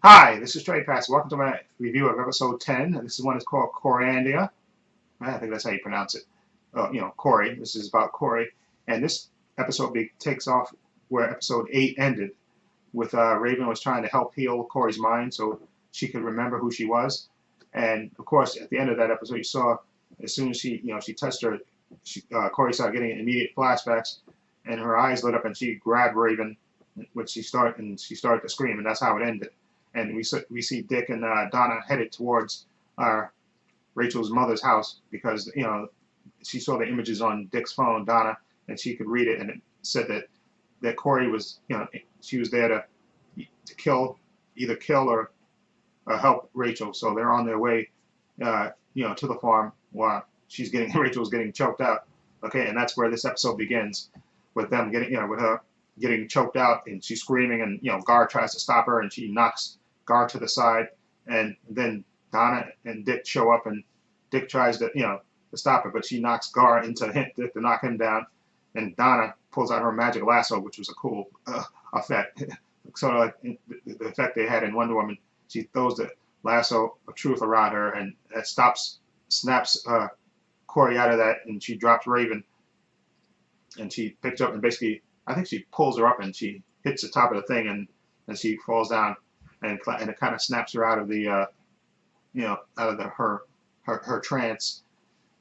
Hi, this is Trey Pass. Welcome to my review of episode 10. And this one is called Koriand'r. I think that's how you pronounce it. Corey. This is about Corey. And this episode takes off where episode 8 ended, with Raven was trying to help heal Corey's mind so she could remember who she was. And of course, at the end of that episode, you saw as soon as she touched her, Corey started getting immediate flashbacks, and her eyes lit up, and she grabbed Raven, which she started to scream, and that's how it ended. And we see Dick and Donna headed towards uh, Rachel's mother's house because she saw the images on Dick's phone, Donna, and she could read it, and it said that Corey was she was there to either kill or help Rachel. So they're on their way to the farm while Rachel's getting choked out. Okay, and that's where this episode begins, with them with her getting choked out, and she's screaming, and Gar tries to stop her, and she knocks Gar to the side, and then Donna and Dick show up, and Dick tries to stop her, but she knocks Gar into Dick to knock him down, and Donna pulls out her magic lasso, which was a cool effect, sort of like the effect they had in Wonder Woman. She throws the lasso of truth around her, and it snaps Corey out of that, and she drops Raven, and she picks up and basically, I think she pulls her up and she hits the top of the thing, and she falls down, and it kind of snaps her out of the her trance,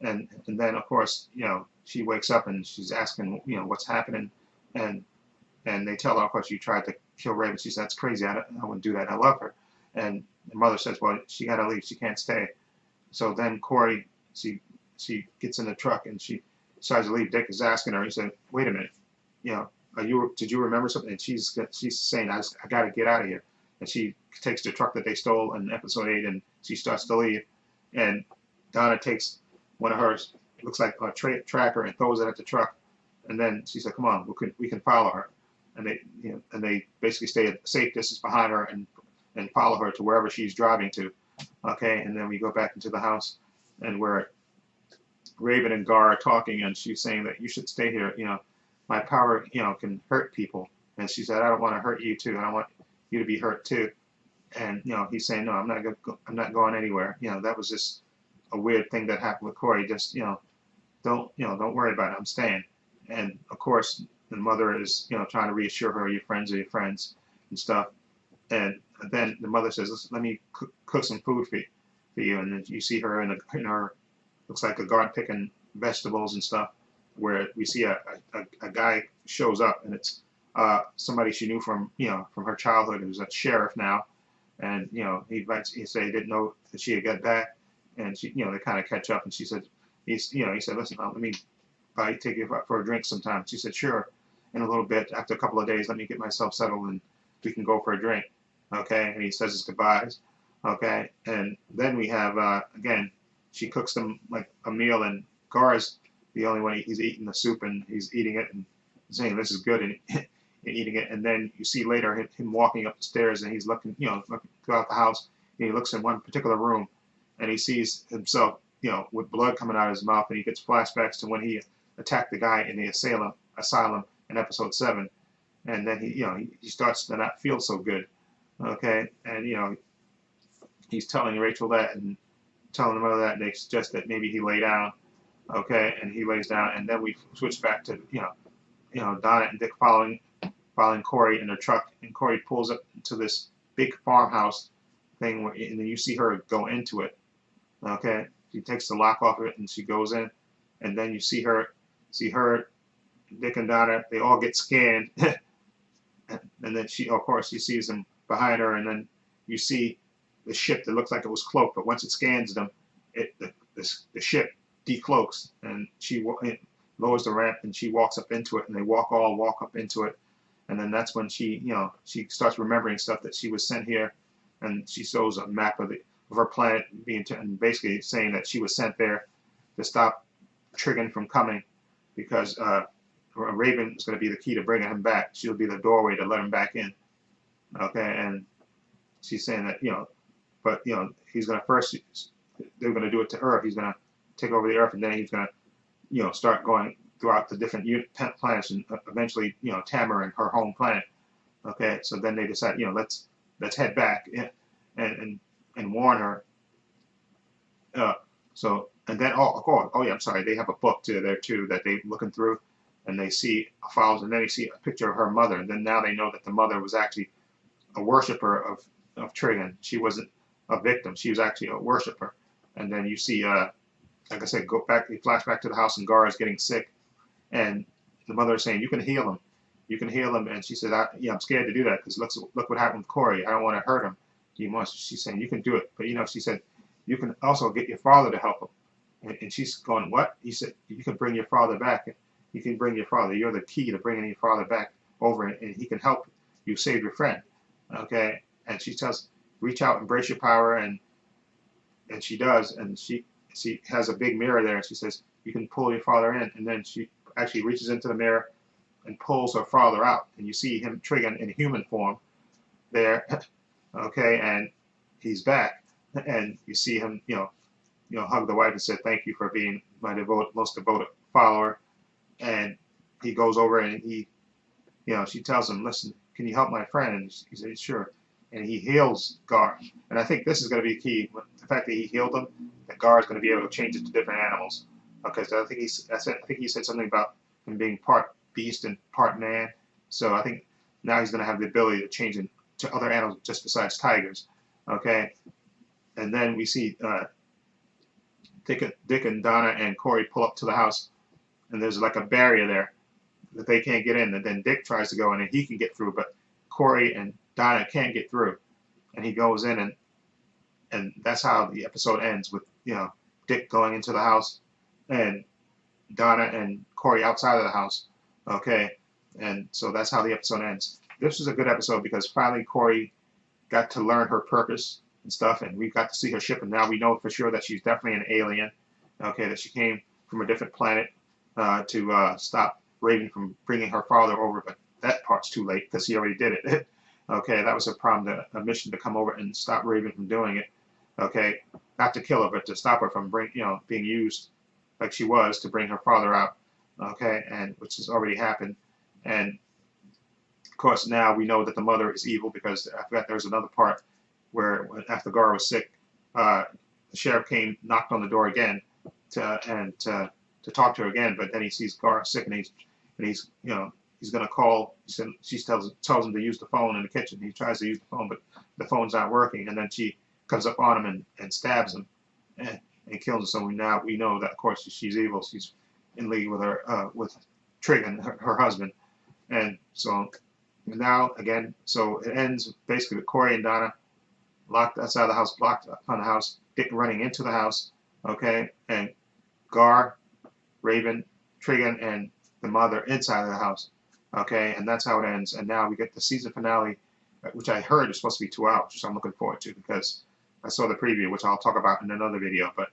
and then of course she wakes up and she's asking what's happening, and they tell her, of course, you tried to kill Raven. She says, that's crazy. I wouldn't do that. I love her. And the mother says, well, she got to leave. She can't stay. So then Corey, she gets in the truck and she decides to leave. Dick is asking her. He said, wait a minute. Did you remember something? And she's saying, I got to get out of here. And she takes the truck that they stole in episode 8, and she starts to leave. And Donna takes one of hers, looks like a tracker, and throws it at the truck. And then she said, come on, we can follow her. And they basically stay at a safe distance behind her and follow her to wherever she's driving to. Okay, and then we go back into the house, and where Raven and Gar are talking, and she's saying that you should stay here. My power, can hurt people. And she said, I don't want to hurt you too. I don't want you to be hurt too. And he's saying, no, I'm not going anywhere. That was just a weird thing that happened with Corey. Just don't worry about it. I'm staying. And of course, the mother is trying to reassure her, your friends are your friends and stuff. And then the mother says, let me cook some food for you. And then you see her in her, looks like a garden picking vegetables and stuff, where we see a guy shows up, and it's somebody she knew from her childhood, who's a sheriff now. And he said he didn't know that she had got back, and she they kind of catch up, and she said he said, listen, let me take you for a drink sometime. She said, sure, in a little bit, after a couple of days, let me get myself settled and we can go for a drink. Okay, and he says his goodbyes. Okay, and then we have again, she cooks them like a meal, and Gar's the only one. He's eating the soup, and he's eating it and saying this is good, and, and eating it. And then you see later him walking up the stairs, and he's looking throughout the house, and he looks in one particular room, and he sees himself with blood coming out of his mouth, and he gets flashbacks to when he attacked the guy in the asylum in episode 7, and then he starts to not feel so good. Okay, and he's telling Rachel that, and telling the mother that, and they suggest that maybe he lay down. Okay, and he lays down, and then we switch back to Donna and Dick following Corey in their truck, and Corey pulls up to this big farmhouse thing, and then you see her go into it. Okay, she takes the lock off of it, and she goes in, and then you see her, Dick and Donna, they all get scanned, and then of course, she sees them behind her, and then you see the ship that looks like it was cloaked, but once it scans them, the ship decloaks, and it lowers the ramp, and she walks up into it, and they all walk up into it, and then that's when she starts remembering stuff, that she was sent here, and she shows a map of her planet, and basically saying that she was sent there to stop Trigon from coming, because Raven is going to be the key to bringing him back. She'll be the doorway to let him back in. Okay, and she's saying that but he's going to first, they're going to do it to Earth. He's going to take over the Earth, and then he's going to start going throughout the different planets, and eventually Tamara and her home planet. Okay, so then they decide let's let's head back and warn her. Uh, so and then oh yeah, I'm sorry. They have a book too there too that they looking through, and they see files, and then they see a picture of her mother, and then now they know that the mother was actually a worshiper of Trigon. She wasn't a victim. She was actually a worshiper. And then you see, like I said, go back. You flash back to the house, and Gar is getting sick, and the mother is saying, "You can heal him. You can heal him." And she said, "Yeah, I'm scared to do that because look what happened with Corey. I don't want to hurt him. He wants." She's saying, "You can do it, but she said, you can also get your father to help him." And she's going, "What?" He said, "You can bring your father back. You can bring your father. You're the key to bringing your father back over, and he can help you save your friend." Okay, and she tells, "Reach out, embrace your power," and she does, and she has a big mirror there, and she says, "You can pull your father in," and then she actually reaches into the mirror and pulls her father out, and you see him Trigon in human form there, okay, and he's back, and you see him, hug the wife and said, "Thank you for being my most devoted follower," and he goes over and she tells him, "Listen, can you help my friend?" And he says, "Sure." And he heals Gar. And I think this is going to be key. The fact that he healed him, that Gar is going to be able to change it to different animals. Okay, so I think he said something about him being part beast and part man. So I think now he's going to have the ability to change it to other animals just besides tigers. Okay, and then we see Dick and Donna and Corey pull up to the house, and there's like a barrier there that they can't get in. And then Dick tries to go in, and he can get through, but Corey and Donna can't get through. And he goes in, and that's how the episode ends, with Dick going into the house and Donna and Corey outside of the house. Okay, and so that's how the episode ends. This was a good episode because finally Corey got to learn her purpose and stuff, and we got to see her ship, and now we know for sure that she's definitely an alien. Okay, that she came from a different planet to stop Raven from bringing her father over, but that part's too late because he already did it. Okay, that was a problem, a mission to come over and stop Raven from doing it. Okay, not to kill her, but to stop her from being used like she was to bring her father out. Okay, and which has already happened. And of course now we know that the mother is evil, because I forgot there was another part where after Gar was sick, the sheriff came, knocked on the door again to talk to her again, but then he sees Gar sick, and he's going to call. She tells him to use the phone in the kitchen. He tries to use the phone, but the phone's not working, and then she comes up on him and stabs him and kills him. So we know that of course she's evil. She's in league with her with Trigon, her husband, and so now again, so it ends basically with Corey and Donna locked outside the house, blocked on the house, Dick running into the house, okay, and Gar, Raven, Trigon, and the mother inside of the house, okay, and that's how it ends. And now we get the season finale, which I heard is supposed to be 2 hours, which I'm looking forward to because I saw the preview, which I'll talk about in another video. But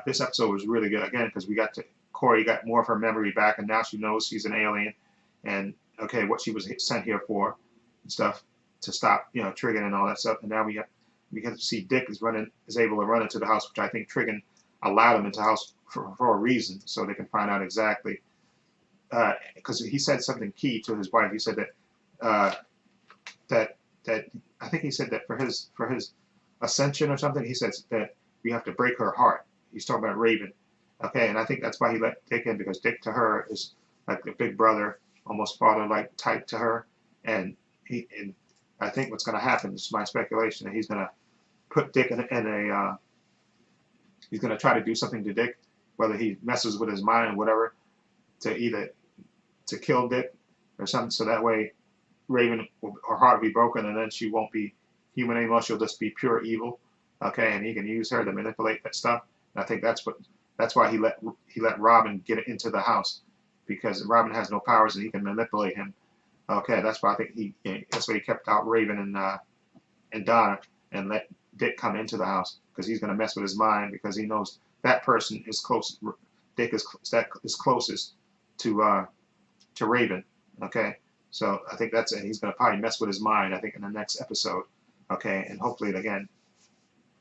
this episode was really good again because Corey got more of her memory back, and now she knows she's an alien, and okay, what she was sent here for and stuff, to stop Trigon and all that stuff. And now we get to see Dick is able to run into the house, which I think Trigon allowed him into the house for a reason, so they can find out exactly. Because he said something key to his wife. He said that I think he said that for his ascension or something, he says that we have to break her heart. He's talking about Raven, okay, and I think that's why he let Dick in, because Dick to her is like a big brother, almost father-like type to her, and I think what's going to happen, this is my speculation, that he's going to put Dick in a he's going to try to do something to Dick, whether he messes with his mind or whatever, to kill Dick or something, so that way Raven, her heart will be broken, and then she won't be human anymore. She'll just be pure evil, okay, and he can use her to manipulate that stuff. And I think that's why he let Robin get into the house, because Robin has no powers and he can manipulate him. Okay, that's why I think that's why he kept out Raven and Donna and let Dick come into the house, because he's going to mess with his mind, because he knows that person is close. Dick is closest to Raven. Okay, so I think that's it. He's going to probably mess with his mind, I think, in the next episode. Okay, and hopefully again,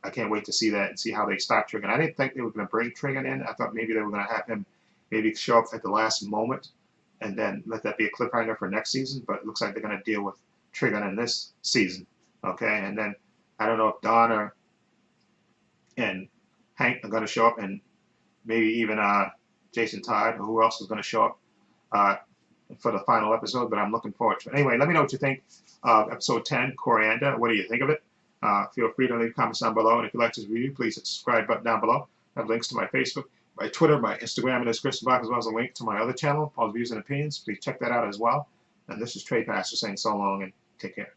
I can't wait to see that and see how they stop Trigon. I didn't think they were going to bring Trigon in. I thought maybe they were going to have him maybe show up at the last moment and then let that be a cliffhanger for next season. But it looks like they're going to deal with Trigon in this season. Okay, and then I don't know if Donna and Hank are going to show up, and maybe even Jason Todd, or who else is going to show up uh, for the final episode, but I'm looking forward to it. Anyway, let me know what you think of episode 10, Koriand'r. What do you think of it? Feel free to leave comments down below, and if you like this review, please hit the subscribe button down below. I have links to my Facebook, my Twitter, my Instagram in the description box, as well as a link to my other channel, Paul's Views and Opinions. Please check that out as well. And this is Trey Pastor saying so long and take care.